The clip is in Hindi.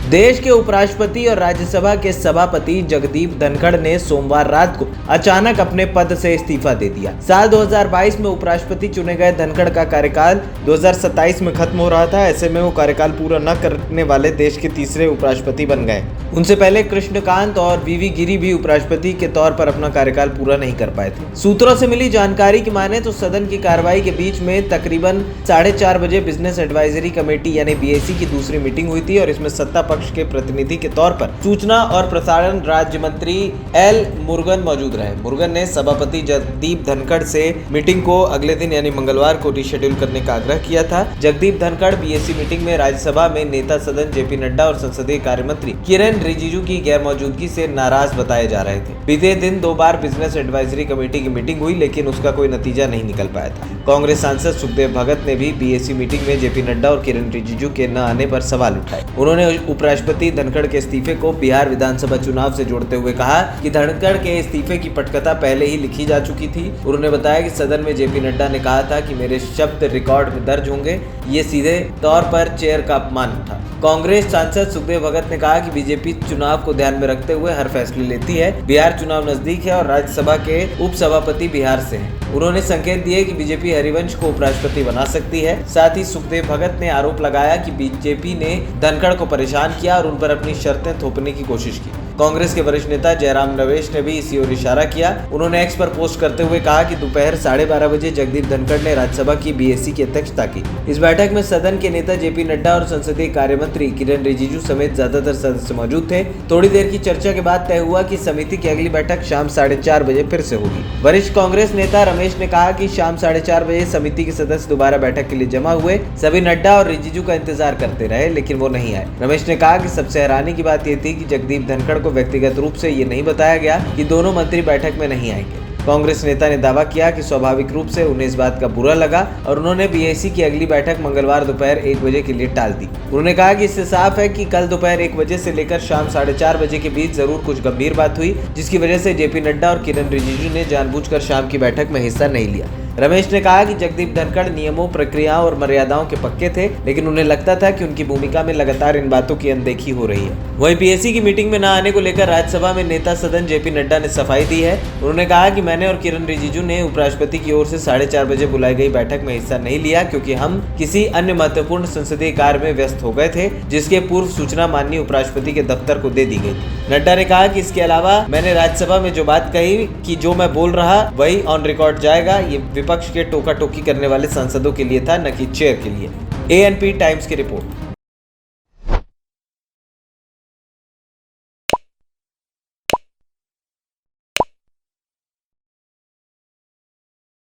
देश के उपराष्ट्रपति और राज्यसभा के सभापति जगदीप धनखड़ ने सोमवार रात को अचानक अपने पद से इस्तीफा दे दिया। साल 2022 में उपराष्ट्रपति चुने गए धनखड़ का कार्यकाल 2027 में खत्म हो रहा था। ऐसे में वो कार्यकाल पूरा न करने वाले देश के तीसरे उपराष्ट्रपति बन गए। उनसे पहले कृष्णकांत और वीवी गिरी भी उपराष्ट्रपति के तौर पर अपना कार्यकाल पूरा नहीं कर पाए थे। सूत्रों से मिली जानकारी की माने तो सदन की कार्रवाई के बीच में तकरीबन 4:30 बजे बिजनेस एडवाइजरी कमेटी यानी बीएसी की दूसरी मीटिंग हुई थी और इसमें सत्ता पक्ष के प्रतिनिधि के तौर पर सूचना और प्रसारण राज्य मंत्री एल मुरुगन मौजूद रहे। मुरुगन ने सभापति जगदीप धनखड़ से मीटिंग को अगले दिन यानी मंगलवार को रीशेड्यूल करने का आग्रह किया था। जगदीप धनखड़ बीएसी मीटिंग में राज्यसभा में नेता सदन जेपी नड्डा और संसदीय कार्य मंत्री किरेन रिजिजू की गैर मौजूदगी से नाराज बताए जा रहे थे। बीते दिन 2 बार बिजनेस एडवाइजरी कमेटी की मीटिंग हुई लेकिन उसका कोई नतीजा नहीं निकल पाया था। कांग्रेस सांसद सुखदेव भगत ने भी बीएसी मीटिंग में जेपी नड्डा और किरेन रिजिजू के न आने पर सवाल उठाए। उन्होंने उपराष्ट्रपति धनखड़ के इस्तीफे को बिहार विधानसभा चुनाव से जोड़ते हुए कहा कि धनखड़ के इस्तीफे की पटकथा पहले ही लिखी जा चुकी थी। उन्होंने बताया कि सदन में जेपी नड्डा ने कहा था कि मेरे शब्द रिकॉर्ड में दर्ज होंगे। ये सीधे तौर पर चेयर का अपमान था। कांग्रेस सांसद सुखदेव भगत ने कहा कि बीजेपी चुनाव को ध्यान में रखते हुए हर फैसले लेती है। बिहार चुनाव नजदीक है और राज्यसभा के उपसभापति बिहार से हैं। उन्होंने संकेत दिए कि बीजेपी हरिवंश को उपराष्ट्रपति बना सकती है। साथ ही सुखदेव भगत ने आरोप लगाया कि बीजेपी ने धनखड़ को परेशान किया और उन पर अपनी शर्तें थोपने की कोशिश की। कांग्रेस के वरिष्ठ नेता जयराम रमेश ने भी इसी ओर इशारा किया। उन्होंने एक्स पर पोस्ट करते हुए कहा कि दोपहर 12:30 बजे जगदीप धनखड़ ने राज्यसभा की बीएसी की अध्यक्षता की। इस बैठक में सदन के नेता जेपी नड्डा और संसदीय कार्य मंत्री किरेन रिजिजू समेत ज्यादातर सदस्य मौजूद थे। थोड़ी देर की चर्चा के बाद तय हुआ कि समिति की अगली बैठक शाम 4:30 बजे फिर से होगी। वरिष्ठ कांग्रेस नेता रमेश ने कहा कि शाम 4:30 बजे समिति के सदस्य दोबारा बैठक के लिए जमा हुए। सभी नड्डा और रिजिजू का इंतजार करते रहे लेकिन वो नहीं आए। रमेश ने कहा कि सबसे हैरानी की बात यह थी कि जगदीप धनखड़ को व्यक्तिगत रूप से ये नहीं बताया गया कि दोनों मंत्री बैठक में नहीं आएंगे। कांग्रेस नेता ने दावा किया कि स्वाभाविक रूप से उन्हें इस बात का बुरा लगा और उन्होंने बीएसी की अगली बैठक मंगलवार दोपहर 1 बजे के लिए टाल दी। उन्होंने कहा कि इससे साफ है कि कल दोपहर 1 बजे से लेकर शाम 4:30 बजे के बीच जरूर कुछ गंभीर बात हुई जिसकी वजह से जेपी नड्डा और किरेन रिजिजू ने जानबूझकर शाम की बैठक में हिस्सा नहीं लिया। रमेश ने कहा कि जगदीप धनखड़ नियमों, प्रक्रियाओं और मर्यादाओं के पक्के थे लेकिन उन्हें लगता था कि उनकी भूमिका में लगातार इन बातों की अनदेखी हो रही है। वहीं बीएसी की मीटिंग में न आने को लेकर राज्यसभा में नेता सदन जेपी नड्डा ने सफाई दी है। उन्होंने कहा कि मैंने और किरेन रिजिजू ने उपराष्ट्रपति की ओर से 4:30 बजे बुलाई गई बैठक में हिस्सा नहीं लिया क्योंकि हम किसी अन्य महत्वपूर्ण संसदीय कार्य में व्यस्त हो गए थे जिसके पूर्व सूचना माननीय उपराष्ट्रपति के दफ्तर को दे दी गई। नड्डा ने कहा कि इसके अलावा मैंने राज्यसभा में जो बात कही कि जो मैं बोल रहा वही ऑन रिकॉर्ड जाएगा, ये विपक्ष के टोका टोकी करने वाले सांसदों के लिए था, न कि चेयर के लिए। एएनपी टाइम्स की रिपोर्ट।